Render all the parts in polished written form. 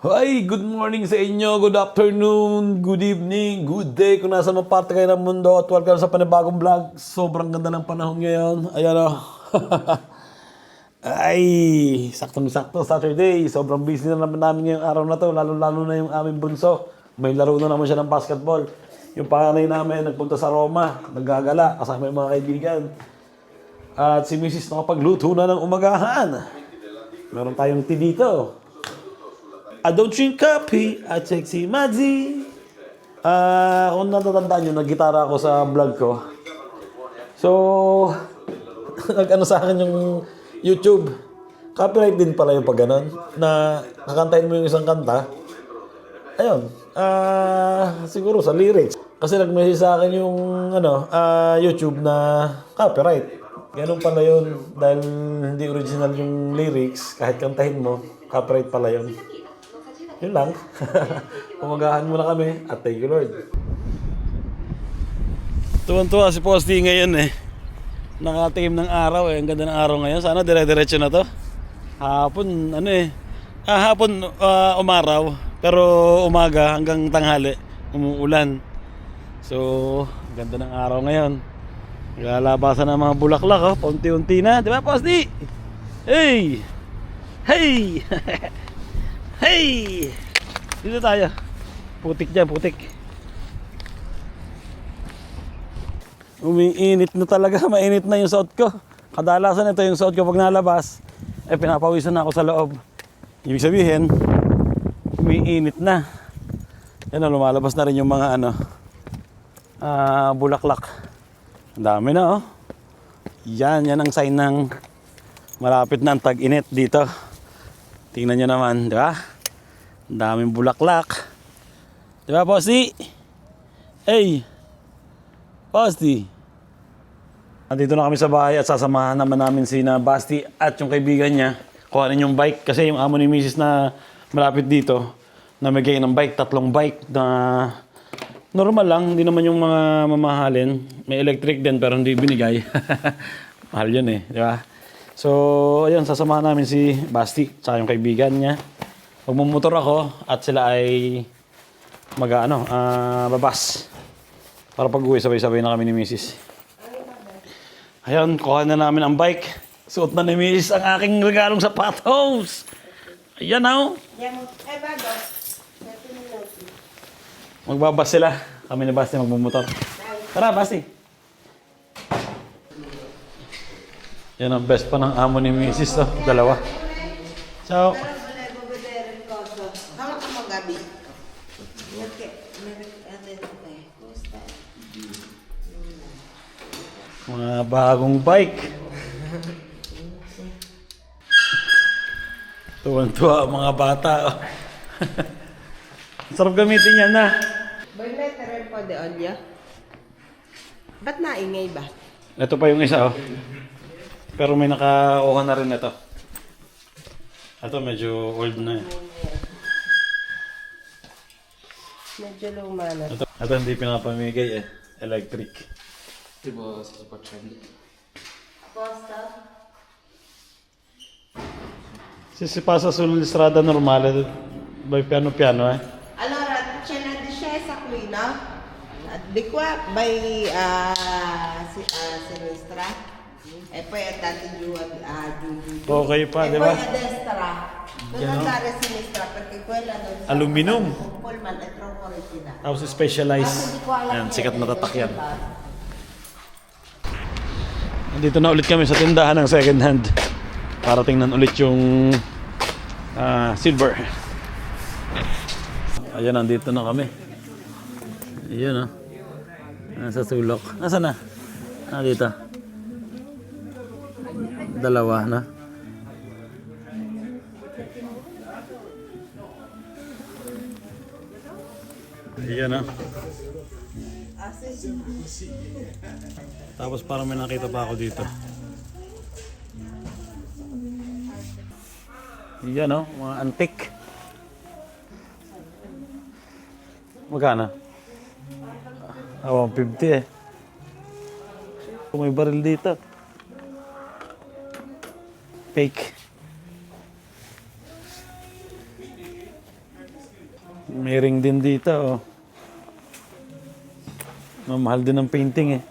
Hi, good morning sa inyo, good afternoon, good evening, good day kung nasa mga parte kayo ng mundo at welcome sa panibagong vlog. Sobrang ganda ng panahon ngayon. Ayan o. Ay, saktong-sakto Saturday. Sobrang busy na naman namin ngayong araw na to, lalo-lalo na yung aming bunso. May laro na naman siya ng basketball. Yung panganay namin nagpunta sa Roma, naggagala kasama yung mga kaibigan. At si Mrs. nakapagluto na ng umagahan. Meron tayong tea dito. I don't drink coffee, I take si Madzi. Kung natatandaan nyo, nag-gitara ako sa vlog ko. So, nag-ano sa akin yung YouTube. Copyright din pala yung pag ganon. Na kakantahin mo yung isang kanta. Ayun. Siguro sa lyrics. Kasi nag-message sa akin yung YouTube na copyright. Ganun pala yun. Dahil hindi original yung lyrics, kahit kantahin mo, copyright pala yun. Yun lang. Pumagahan muna kami at thank you Lord. Tuwan-tuwa si Posty ngayon eh. Nakatingin ng araw eh. Ang ganda ng araw ngayon. Sana dire-diretso na to. Hapon hapon umaraw. Pero umaga hanggang tanghali umuulan. So, ganda ng araw ngayon. Naglalabasan ng mga bulaklak oh. Paunti-unti na. Di ba Posty? Hey! Hey! Hey! Dito tayo. Putik dyan, putik. Umiinit na talaga. Mainit na yung suot ko. Kadalasan ito yung suot ko pag nalabas. Pinapawisan na ako sa loob. Ibig sabihin, umiinit na. Yan o, lumalabas na rin yung mga bulaklak. Ang dami na oh. Yan ang sign ng malapit na ang tag-init dito. Tingnan nyo naman, di ba? Ang daming bulaklak. Di ba, Posty? Hey! Posty! Nandito na kami sa bahay at sasamahan naman namin si Basti at yung kaibigan niya. Kuhanin yung bike kasi yung amo ni Mrs. na malapit dito namigay ng bike, 3 bike na normal lang, hindi naman yung mga mamahalin. May electric din pero hindi binigay. Mahal yun eh, di ba? So, ayun, sasamahan namin si Basti sa yung kaibigan niya. Magmumotor ako at sila ay babas. Para pag-uwi, sabay-sabay na kami ni Mrs. Ayun, kuha na namin ang bike. Suot na ni Mrs. ang aking regalong sapatos. Ayan oh. Magbabas sila. Kami ni Basti magmumotor. Tara, Basti. Yan ang best pa ng amo ni Mrs. Oh. Dalawa. Ciao. Mga bagong bike. Tuwan-tuwa mga bata. Oh. Sarap gamitin yan na. Boyletter po de olya. Ba't naingay ba? Ito pa yung isa oh. Pero may naka-oha na rin ito. Ito medyo old na eh. Medyo luma na. Ito hindi pinapamigay eh. Electric. Diba sa Supertrend? Sisipasa sul strada normale. By piano-piano eh. Allora, c'è la discesa qui, no? Di qua vai a sinistra e poi andate giù giù. Okay pa, E di poi ba? a destra. Non andare a sinistra perché quella non sa. Aluminum. Un pullman è troppo ritirato. Tapos specialized. Ayan, sikat na tatak yan. Nandito na ulit kami sa tindahan ng second hand. Para tingnan ulit yung silver. Ayan, nandito na kami. Ayan oh. Nasa sulok. Nasaan na? Dito. Dalawa na. Ayan oh. Tapos parang may nakita pa ako dito. Yan o, mga antique. Magkano? 150 eh. May baril dito. Fake. May ring din dito, oh. Mahal din ng painting, eh.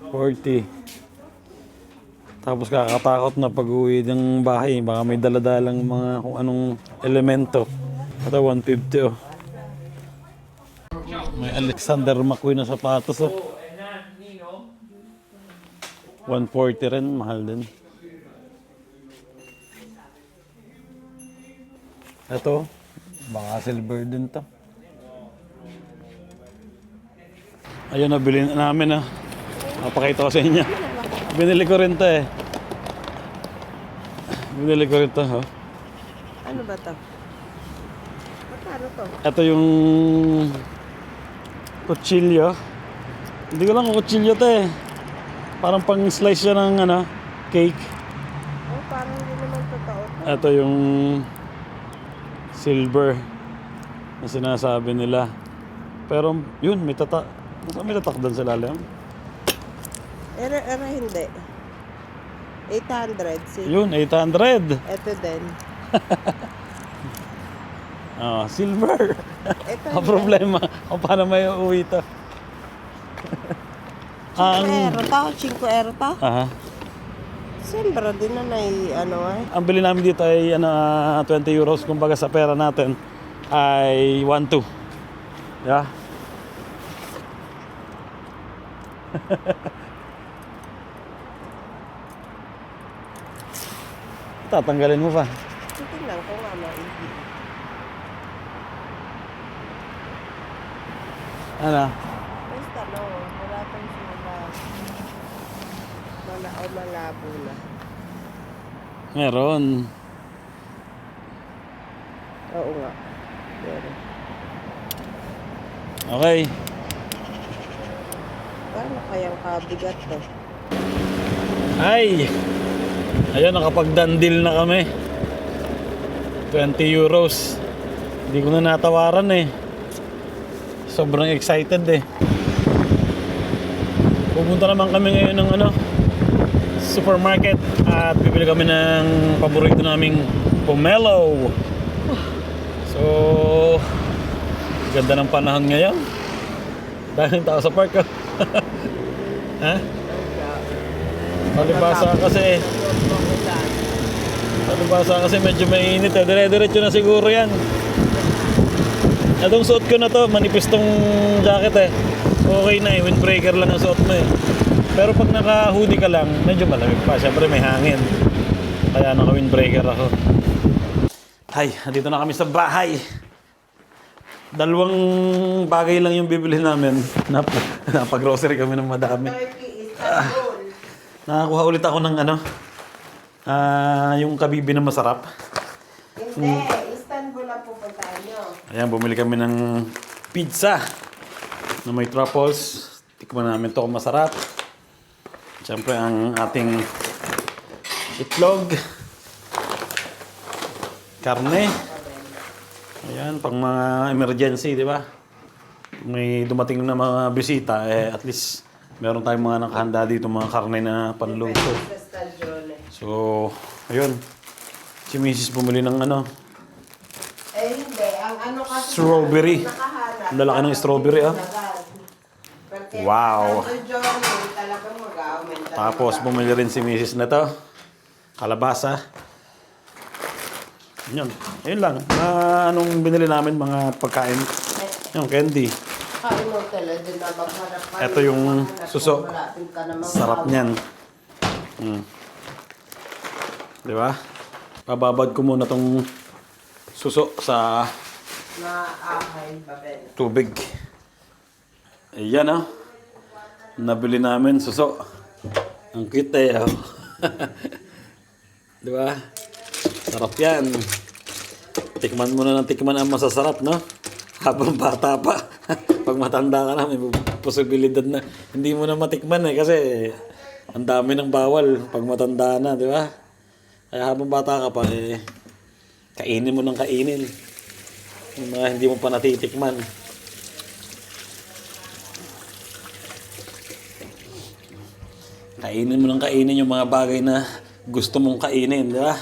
40. Tapos kakatakot na pag-uwi ng bahay. Baka may daladalang mga kung anong elemento. Ito, 150, oh. May Alexander McQueen na sapatos, oh. 140 rin, mahal din. Ito, baka silver din to. Ayun, nabili na namin, ah. Mapakita ko sa inyo. Binili ko rin to, eh. Binili ko rin to, oh. Ano ba to? Magkano to? Ito yung kutsilyo. Hindi ko lang kung kutsilyo to, eh. Parang pang slice siya ng cake. Oh, parang hindi naman totoo. Ito yung silver na sinasabi nila. Pero yun, may tatak. May tatak doon sa lalim. Hindi. 800. Yun, 800. Ito din. Silver. Ito Ang problema, kung paano may uuwi ito. 5 euro to? 5 euro to? Aha. Siyempre din na Ang bili namin dito ay 20 euros. Kumbaga sa pera natin ay 1.2. Yeah. Tatanggalin mo pa. Tingnan ko nga maigi. Ano? Basta wala tong malabo na. Meron. Oo nga. Pero, Okay. paano kayang kabigat to? Ay! Ayun, nakapag-done na kami. 20 euros. Hindi ko na natawaran, eh. Sobrang excited, eh. Pupunta naman kami ngayon ng supermarket at bibili kami ng paborito naming pomelo. So, ganda ng panahon ngayon. Dahil tao sa park, oh. Ha? Palibasa kasi medyo mainit, eh. Dire-diretso na siguro yan. Itong suot ko na to, manipis tong jacket, eh. Okay na, eh. Windbreaker lang ang suot mo, eh. Pero pag naka-hoodie ka lang, medyo malamig pa. Siyempre may hangin. Kaya naka-windbreaker ako. Ay, dito na kami sa bahay. Dalawang bagay lang yung bibili namin. Napag-grocery kami ng madami. Turkey, Istanbul. Nakakuha ulit ako ng yung kabibi na masarap. Hindi, Istanbul ang pupuntahan nyo. Ayan, bumili kami ng pizza na may truffles. Tikman namin to kung masarap. Siyempre ang ating itlog. Karne. Ayan, pang mga emergency, di ba? May dumating na mga bisita, at least meron tayong mga nakahanda dito, mga karne na panluto. Sa stagione. So, ayun. Si Mrs. bumili ng Hindi. Ang kasi strawberry. nakahanap. Ang lalaki ng strawberry, ah. Porque Wow. Sa stagione, talagang mag-aumenta. Tapos bumili rin si Mrs. na to. Kalabasa. Yun. Ayun lang. Anong binili namin, mga pagkain. Yung candy. Kain mo talaga din na maghanap ka. Ito yung suso. Malapit ka na Sarap niyan. Di ba? Pababad ko muna tong suso sa na ahay, babel. tubig. Ayan, oh. Nabili namin suso. Ang cute, eh. Oh. Di ba? Sarap yan. Tikman mo na ng tikman ang masasarap, no? Habang bata pa. Pag matanda ka na, may posibilidad na hindi mo na matikman, eh. Kasi ang dami ng bawal pag matanda na, di ba? Kaya habang bata ka pa, kainin mo ng kainin. Yung mga hindi mo pa natitikman. Kainin mo ng kainin yung mga bagay na gusto mong kainin, di ba?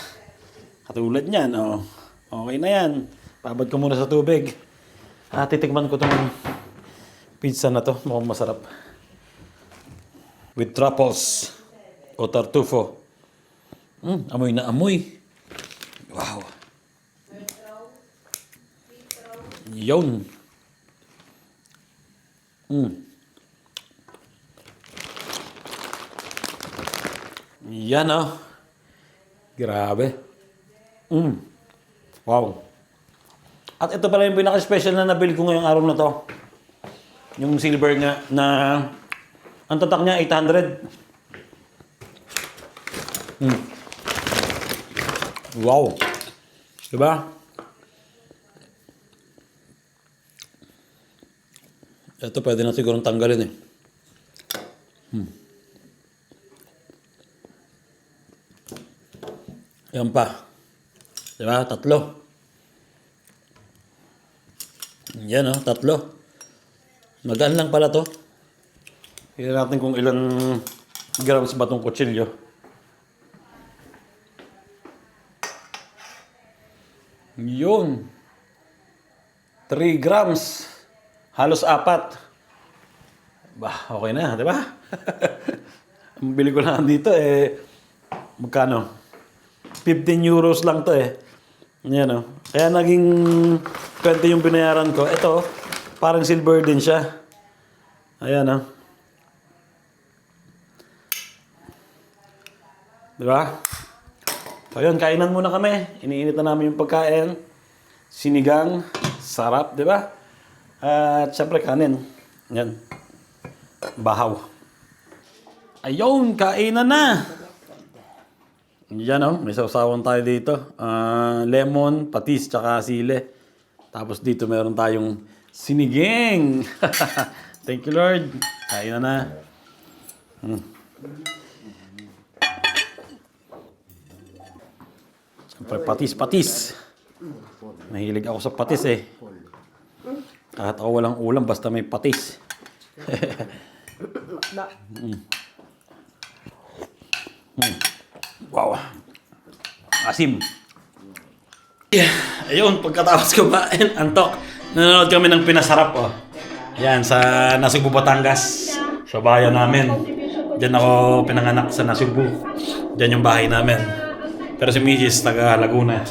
Katulad niyan, oh. Okay na yan. Pabad ko muna sa tubig. Titikman ko tong pizza na to. Mukhang masarap. With truffles o tartufo. Amoy na amoy. Wow. Yun. Yan oh. Grabe. Wow. At ito pala yung pinaka-special na nabili ko ngayong araw na to. Yung silver nga na ang tatak niya 800. Wow. Diba? Ito pwede na sigurong tanggalin eh. Yan pa. Diba? 3. Yan oh, 3. Magaan lang pala to. Tignan natin kung ilan grams ba itong kutsilyo. Yun. 3 grams. Halos 4. Bah, okay na, di ba? Ang bili ko lang dito magkano? 15 euros lang to eh. Yan o. Kaya naging 20 yung binayaran ko. Ito, parang silver din siya. Ayan o. Diba? So yun, kainan muna kami. Iniinit na namin yung pagkain. Sinigang. Sarap, diba? At syempre kanin. Yan. Bahaw. Ayun, kainan na! Yan o, may sausawan tayo dito. Lemon, patis, tsaka sile. Tapos dito meron tayong siniging. Thank you Lord. Kain na. Siyempre patis. Mahilig ako sa patis eh. Kahit ako walang ulam, basta may patis. Wow. Asim. Yeah. Ayun, pagkatapos kumain, antok. Nanonood kami ng Pinasarap, oh. Yan, sa Nasugbu, Batangas. Sa bayan namin. Diyan ako pinanganak sa Nasugbu. Diyan yung bahay namin. Pero si Mrs. taga Laguna.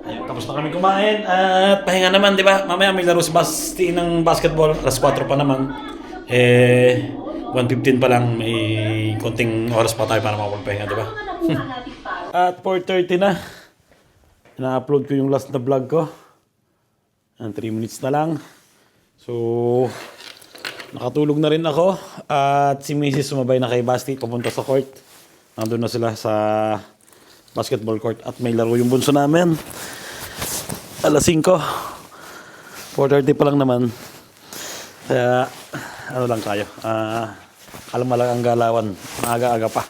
Ayun, tapos na kami kumain at pahinga naman, di ba? Mamaya may laro si Basti ng basketball. Alas 4 pa naman. 1:15 pa lang, may konting oras pa tayo para makapagpahinga, di ba? At 4:30 na. Na-upload ko yung last na vlog ko. 3 minutes na lang. So, nakatulog na rin ako. At si Mrs. sumabay na kay Basti, papunta sa court. Nandun na sila sa basketball court. At may laro yung bunso namin. Alas 5. 4:30 pa lang naman. Kaya, ano lang kayo, alam lang ang galawan, maaga-aga pa.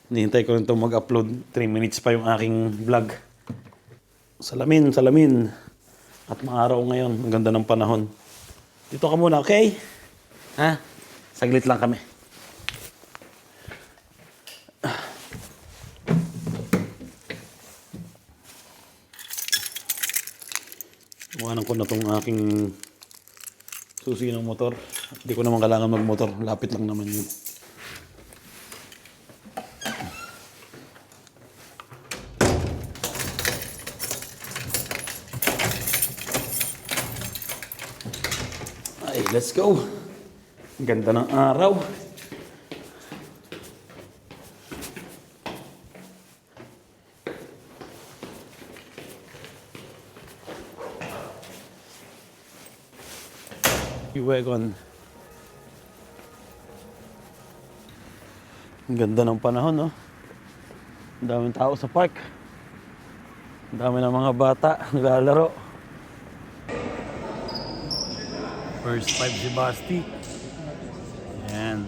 Nihintay ko rin ito mag-upload, 3 minutes pa yung aking vlog. Salamin. At maaraw ngayon, ang ganda ng panahon. Dito ka muna, okay? Saglit lang kami. Iwanan ko na itong aking susi ng motor. Hindi ko naman kailangan mag-motor. Lapit lang naman yun. Ay, let's go. Ang ganda ng araw. Iwegon. Ang ganda ng panahon, no? Ang daming tao sa park. Ang dami ng mga bata naglalaro. First 5 si Basti. Ayan.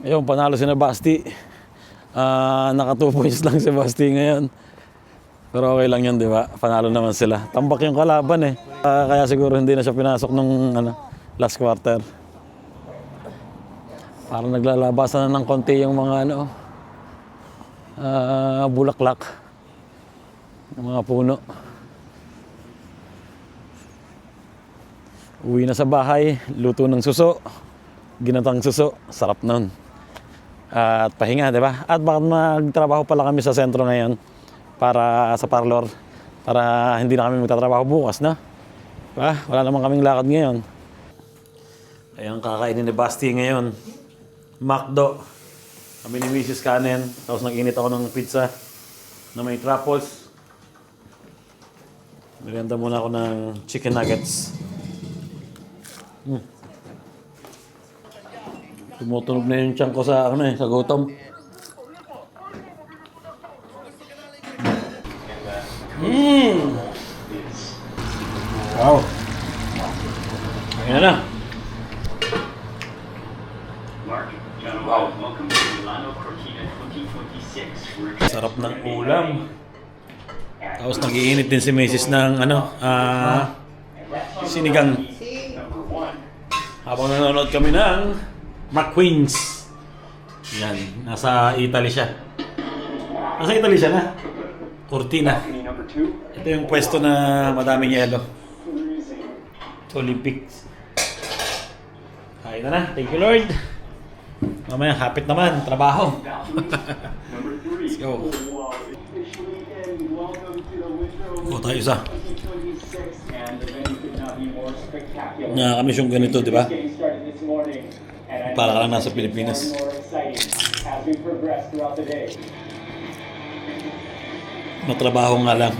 Ayun, panalo si na Basti. Naka 2 points lang si Basti ngayon. Pero okay lang yun, di ba? Panalo naman sila. Tambak yung kalaban eh. Kaya siguro hindi na siya pinasok nung last quarter. Parang naglalabasan na ng konti yung mga bulaklak. Yung mga puno. Uwi na sa bahay, luto ng suso, ginatang suso, sarap nun. At pahinga, di ba? At bakit magtrabaho pala kami sa sentro ngayon para sa parlor, para hindi na kami magtatrabaho bukas, na? Diba? Wala naman kaming lakad ngayon. Ayan, kakainin ni Basti ngayon. McDo. Kami ni Mrs. Kanen. Tapos nag-init ako ng pizza na may truffles. Merienda muna ako ng chicken nuggets. Tumutunog na yung tiyan ko sa sa gutom. Wow. Ayan na. Sarap ng ulam. Tapos nag-iinit din si Mrs. ng sinigang. Habang nanonood kami ng McQueen's. Yan, nasa Italy siya. Nasa Italy siya na. Cortina. Ito yung pwesto na madaming yelo. Olympics. Kain na. Thank you, Lord. Mamaya, hapit naman. Trabaho. Let's go. Go tayo isa. Nakakamiss yung ganito, di ba? Para ka lang nasa Pilipinas. Matrabaho nga lang.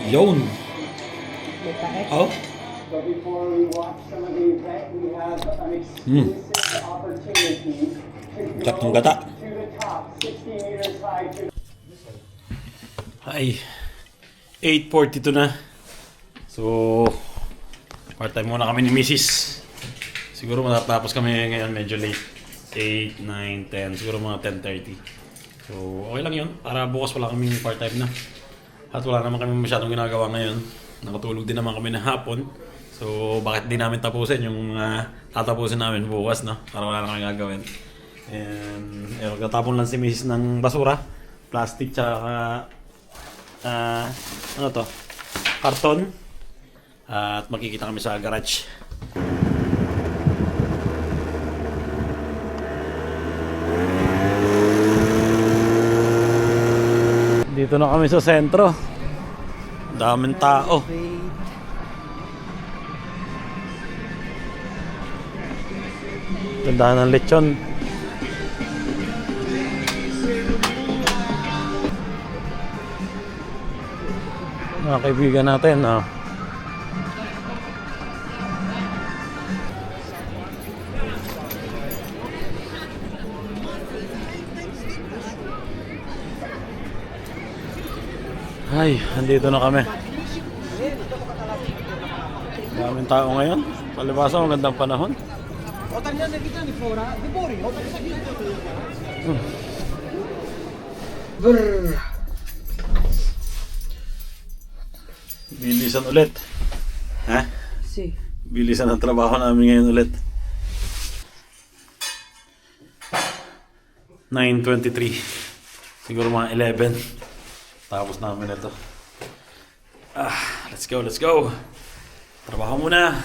Yun. Oh. But before we watch some of the event, we have an exclusive opportunity to Gatong gata. to the top 60 meters high. Ay, 8:42 na. So, part-time muna kami ni Mrs. Siguro matatapos kami ngayon medyo late. 8, 9, 10, siguro mga 10:30. So, okay lang yun. Para bukas wala kaming part-time na. At wala naman kami masyadong ginagawa ngayon. Nakatulog din naman kami na hapon. So, bakit di namin tapusin yung tatapusin namin bukas, no? Para wala na kami gagawin. And, magtatapon lang si Mrs. ng basura. Plastic, tsaka ano to? Karton. At makikita kami sa garage. Dito na kami sa sentro. Daming tao. Tindahan ng lechon. Mga kaibigan natin, Ay, andito na kami. Daming tao ngayon. Palibasa, magandang panahon. Bilisan ulit. Ha? Si. Bilisan ang trabaho namin ngayon ulit. 9:23. Siguro mga 11. Tapos namin ito. Let's go, let's go. Trabaho muna.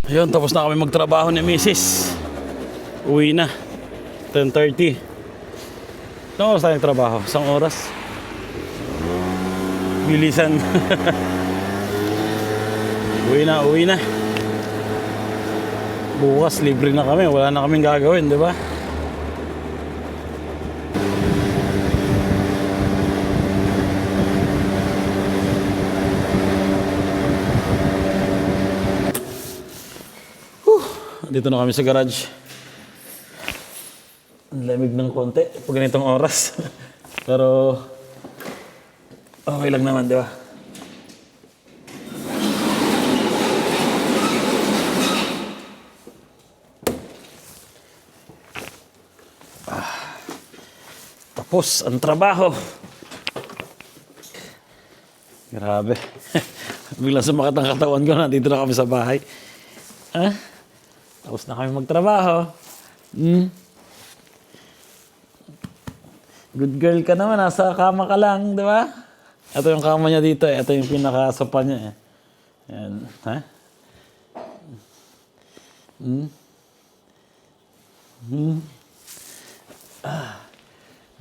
Ayun, tapos na kami magtrabaho ni Mrs. Uwi na. 10:30. Saan oras tayo nagtrabaho? Isang oras. Bilisan. Uwi na, uwi na. Bukas libre na kami. Wala na kaming gagawin, di ba? Dito na kami sa garage. Ang lamig ng konti pag ganitong oras. Pero okay lang naman, di ba? Tapos ang trabaho. Grabe. Biglang sumakit ang katawan ko. Nandito na kami sa bahay. Tapos na kami magtrabaho. Good girl ka naman. Nasa kama ka lang, di ba? Ito yung kama niya dito. Ito yung pinakasopa niya. Yan. Ha?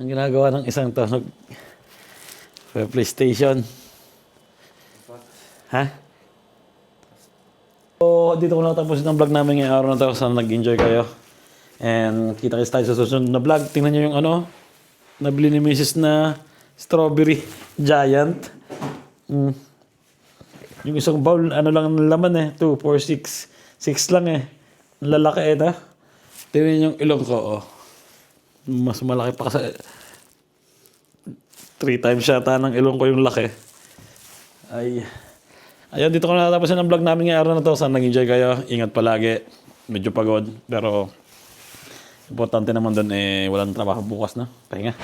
Ang ginagawa ng isang to, PlayStation. Ha? So, dito ko natapusin ang vlog namin ngayong araw na to. Sana nag-enjoy kayo. And kita-kits tayo sa susunod na vlog. Tingnan nyo yung nabili ni Mrs. na strawberry giant. Yung isang bowl, lang ang laman 2, 4, 6. 6 lang Ang lalaki Tingnan yung ilong ko, Mas malaki pa kasi 3 times yata ng ilong ko yung laki. Ayun, dito ko natatapusin ang vlog namin ngayong araw na to. Sana nag-enjoy kayo. Ingat palagi. Medyo pagod. Pero importante naman doon walang trabaho bukas na. Pahinga.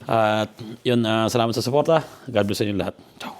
At yun, salamat sa suporta. God bless sa inyo lahat. Ciao.